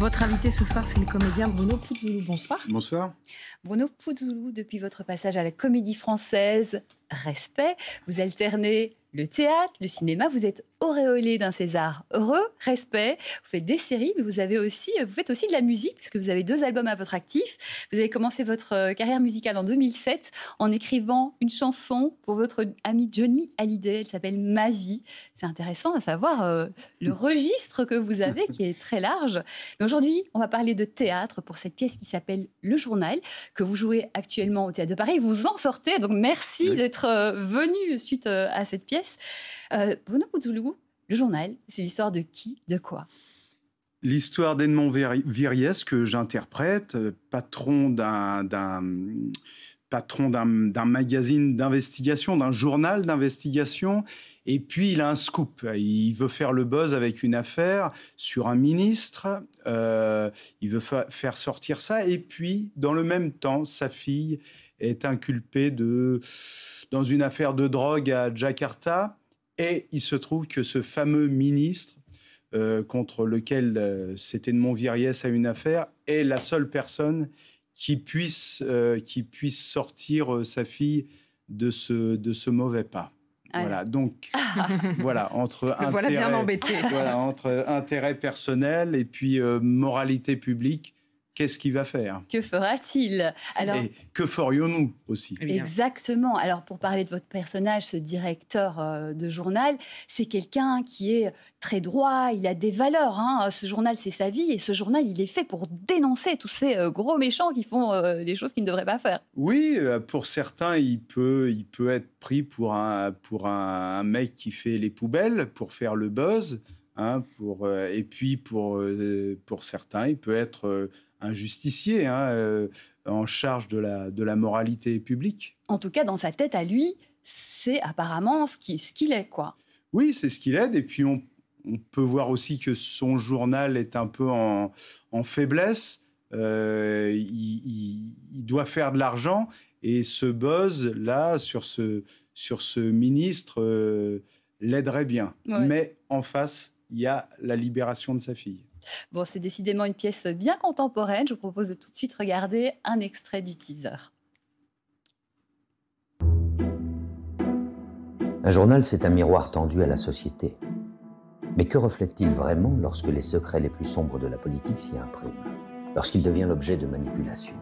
Votre invité ce soir, c'est le comédien Bruno Puzoulou. Bonsoir. Bonsoir. Bruno Puzoulou, depuis votre passage à la Comédie Française, Respect, vous alternez le théâtre, le cinéma, vous êtes auréolé d'un César heureux, Respect, vous faites des séries, mais vous faites aussi de la musique, puisque vous avez 2 albums à votre actif. Vous avez commencé votre carrière musicale en 2007 en écrivant une chanson pour votre ami Johnny Hallyday, elle s'appelle Ma vie. C'est intéressant à savoir le registre que vous avez, qui est très large. Mais aujourd'hui, on va parler de théâtre pour cette pièce qui s'appelle Le Journal, que vous jouez actuellement au Théâtre de Paris. Vous en sortez, donc merci d'être venu suite à cette pièce. Bruno Puzoulou, Le Journal, c'est l'histoire de qui, de quoi? L'histoire d'Edmond Viriès, que j'interprète, patron d'un magazine d'investigation, d'un journal d'investigation. Et puis, il a un scoop. Il veut faire le buzz avec une affaire sur un ministre. Il veut faire sortir ça. Et puis, dans le même temps, sa fille est inculpée dans une affaire de drogue à Jakarta. Et il se trouve que ce fameux ministre contre lequel cet Edmond Viriès a une affaire est la seule personne qui puisse sortir sa fille de ce mauvais pas. Voilà, donc voilà, entre intérêt personnel et puis moralité publique, qu'est-ce qu'il va faire? Que fera-t-il? Alors, et que ferions-nous aussi? Exactement. Alors, pour parler de votre personnage, ce directeur de journal, c'est quelqu'un qui est très droit, il a des valeurs. Ce journal, c'est sa vie, et ce journal, il est fait pour dénoncer tous ces gros méchants qui font des choses qu'ils ne devraient pas faire. Oui, pour certains, il peut être pris pour un mec qui fait les poubelles, pour faire le buzz. Et puis, pour certains, il peut être un justicier en charge de la moralité publique. En tout cas, dans sa tête à lui, c'est apparemment ce qu'il est, quoi. Oui, c'est ce qu'il est. Et puis, on peut voir aussi que son journal est un peu en faiblesse. Il doit faire de l'argent. Et ce buzz-là, sur ce ministre, l'aiderait bien. Ouais. Mais en face, il y a la libération de sa fille. Bon, c'est décidément une pièce bien contemporaine. Je vous propose de tout de suite regarder un extrait du teaser. Un journal, c'est un miroir tendu à la société. Mais que reflète-t-il vraiment lorsque les secrets les plus sombres de la politique s'y impriment, lorsqu'il devient l'objet de manipulations?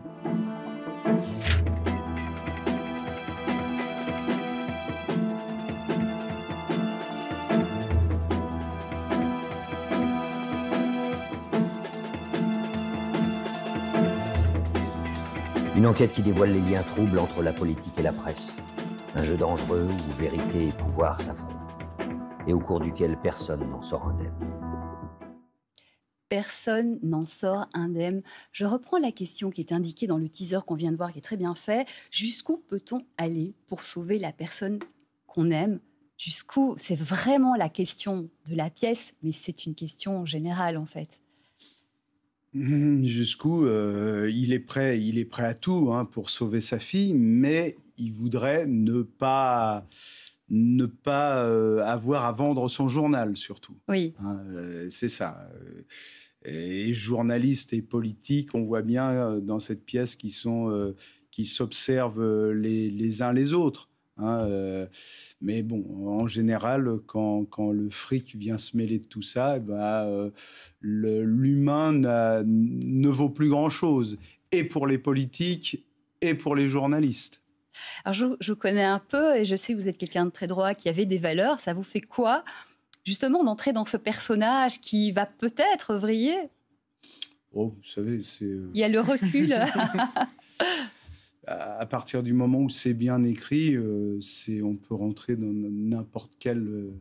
Une enquête qui dévoile les liens troubles entre la politique et la presse. Un jeu dangereux où vérité et pouvoir s'affrontent. Et au cours duquel personne n'en sort indemne. Personne n'en sort indemne. Je reprends la question qui est indiquée dans le teaser qu'on vient de voir, qui est très bien fait. Jusqu'où peut-on aller pour sauver la personne qu'on aime? Jusqu'où? C'est vraiment la question de la pièce, mais c'est une question générale en fait. Jusqu'où il est prêt à tout pour sauver sa fille, mais il voudrait ne pas avoir à vendre son journal, surtout. Oui. C'est ça. Et journalistes et politiques, on voit bien dans cette pièce qui s'observent les uns les autres. Mais bon, en général, quand le fric vient se mêler de tout ça, l'humain ne vaut plus grand-chose, et pour les politiques, et pour les journalistes. Alors, je vous connais un peu, et je sais que vous êtes quelqu'un de très droit, qui avait des valeurs. Ça vous fait quoi, justement, d'entrer dans ce personnage qui va peut-être vriller? Oh, vous savez, c'est... Il y a le recul. À partir du moment où c'est bien écrit, on peut rentrer dans n'importe quel...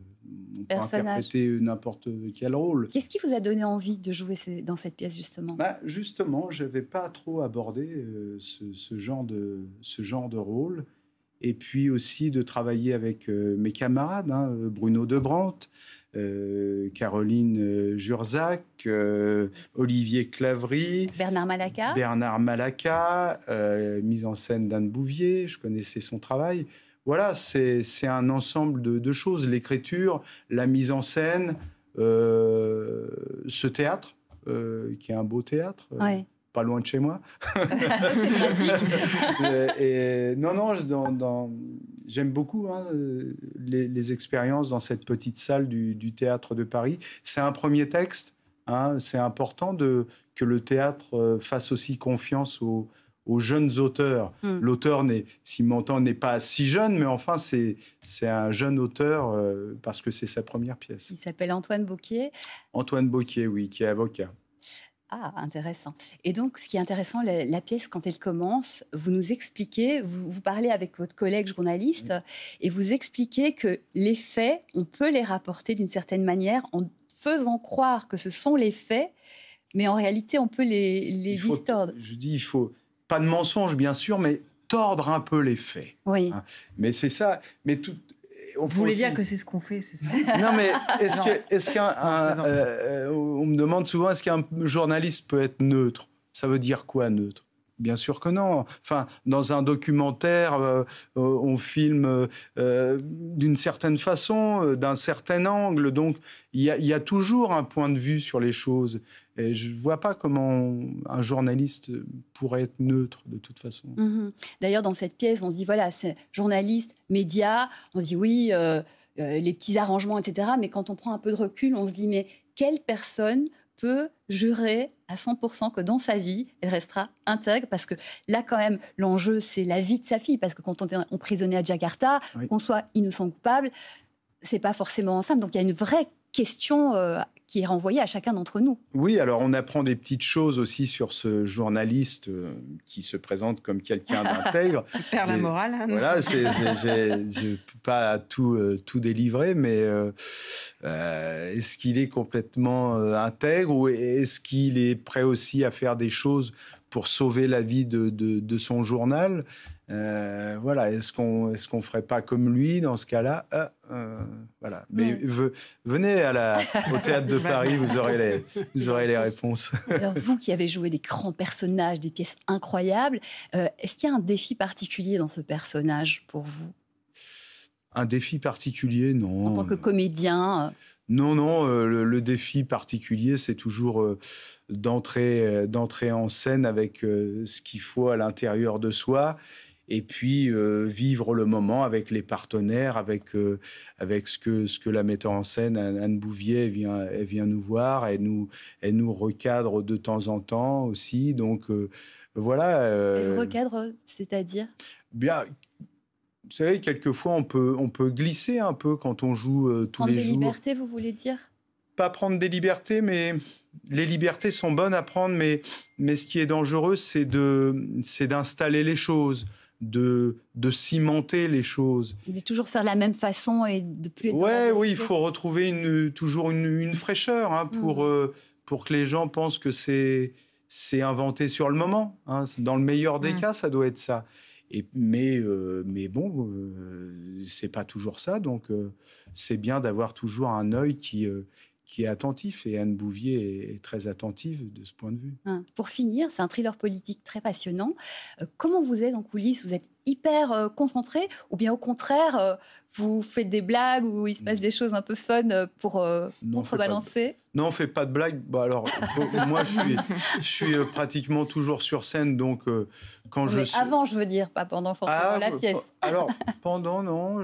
on peut interpréter n'importe quel rôle. Qu'est-ce qui vous a donné envie de jouer dans cette pièce, justement? Justement, je n'avais pas trop abordé ce genre de rôle. Et puis aussi de travailler avec mes camarades, Bruno Debrandt, Caroline Jurzac, Olivier Clavry, Bernard Malaka, mise en scène d'Anne Bouvier, je connaissais son travail. Voilà, c'est un ensemble de choses, l'écriture, la mise en scène, ce théâtre. qui est un beau théâtre. Ouais. Pas loin de chez moi. C'est pratique. J'aime beaucoup les expériences dans cette petite salle du théâtre de Paris. C'est un premier texte. C'est important que le théâtre fasse aussi confiance aux jeunes auteurs. L'auteur, s'il m'entend, n'est pas si jeune, mais enfin, c'est un jeune auteur parce que c'est sa première pièce. Il s'appelle Antoine Beauquier. Antoine Beauquier, oui, qui est avocat. Ah, intéressant. Et donc, ce qui est intéressant, la pièce, quand elle commence, vous nous expliquez, vous parlez avec votre collègue journaliste, et vous expliquez que les faits, on peut les rapporter d'une certaine manière en faisant croire que ce sont les faits, mais en réalité, on peut les distordre. Je dis, il faut pas de mensonge, bien sûr, mais tordre un peu les faits. Oui. Mais c'est ça. Mais tout. Vous voulez dire que c'est ce qu'on fait, c'est ça? Non, mais on me demande souvent, est-ce qu'un journaliste peut être neutre? Ça veut dire quoi, neutre? Bien sûr que non. Enfin, dans un documentaire, on filme d'une certaine façon, d'un certain angle. Donc, il y a toujours un point de vue sur les choses. Et je ne vois pas comment un journaliste pourrait être neutre, de toute façon. D'ailleurs, dans cette pièce, on se dit, voilà, c'est journaliste, média, on se dit, oui, les petits arrangements, etc. Mais quand on prend un peu de recul, on se dit, mais quelle personne peut jurer à 100% que dans sa vie, elle restera intègre? Parce que là, quand même, l'enjeu, c'est la vie de sa fille. Parce que quand on est emprisonné à Jakarta, qu'on soit innocent ou coupable, c'est pas forcément simple. Donc, il y a une vraie question qui est renvoyée à chacun d'entre nous. Oui, alors on apprend des petites choses aussi sur ce journaliste qui se présente comme quelqu'un d'intègre. Il perd la morale. Hein, voilà, je ne peux pas tout délivrer, mais est-ce qu'il est complètement intègre ou est-ce qu'il est prêt aussi à faire des choses pour sauver la vie de son journal? Voilà, est-ce qu'on ferait pas comme lui dans ce cas-là? Voilà. Mais venez au Théâtre de Paris, vous aurez les réponses. Alors vous qui avez joué des grands personnages, des pièces incroyables, est-ce qu'il y a un défi particulier dans ce personnage pour vous? Un défi particulier, non. En tant que comédien Non, le défi particulier, c'est toujours d'entrer en scène avec ce qu'il faut à l'intérieur de soi. Et puis vivre le moment avec les partenaires, avec ce que la metteur en scène, Anne Bouvier, elle vient nous voir, elle nous recadre de temps en temps aussi. Donc voilà. Elle vous recadre, c'est-à-dire? Bien, vous savez, quelquefois on peut glisser un peu quand on joue tous les jours. Prendre des libertés, vous voulez dire? Pas prendre des libertés, mais les libertés sont bonnes à prendre, mais ce qui est dangereux, c'est d'installer les choses. De cimenter les choses. De toujours faire de la même façon et de plus être... Oui, il faut retrouver toujours une fraîcheur pour que les gens pensent que c'est inventé sur le moment. Hein. Dans le meilleur des cas, ça doit être ça. Mais bon, c'est pas toujours ça. Donc, c'est bien d'avoir toujours un œil qui est attentif, et Anne Bouvier est très attentive de ce point de vue. Pour finir, c'est un thriller politique très passionnant. Comment vous êtes en coulisses? Vous êtes hyper concentré, ou bien au contraire, vous faites des blagues ou il se passe des choses un peu fun pour contrebalancer? Non, on ne fait pas de blagues. Bah alors, moi, je suis pratiquement toujours sur scène, donc quand avant, je veux dire, pas pendant forcément la pièce. Alors, pendant, non,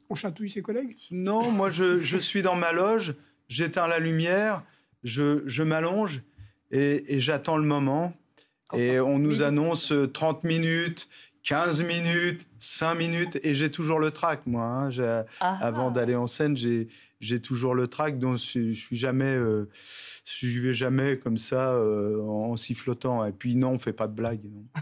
On chatouille ses collègues? Non, moi, je suis dans ma loge, j'éteins la lumière, je m'allonge et j'attends le moment. Et on nous annonce 30 minutes, 15 minutes, 5 minutes, et j'ai toujours le trac, moi. Hein. Avant d'aller en scène, j'ai toujours le trac, donc je vais jamais comme ça en sifflotant. Et puis non, on fait pas de blagues.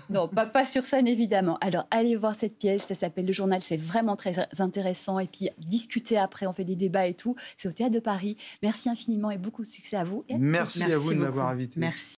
Non, pas sur scène évidemment. Alors allez voir cette pièce, ça s'appelle Le Journal, c'est vraiment très intéressant. Et puis discuter après, on fait des débats et tout. C'est au Théâtre de Paris. Merci infiniment et beaucoup de succès à vous. Merci à vous de m'avoir invité. Merci.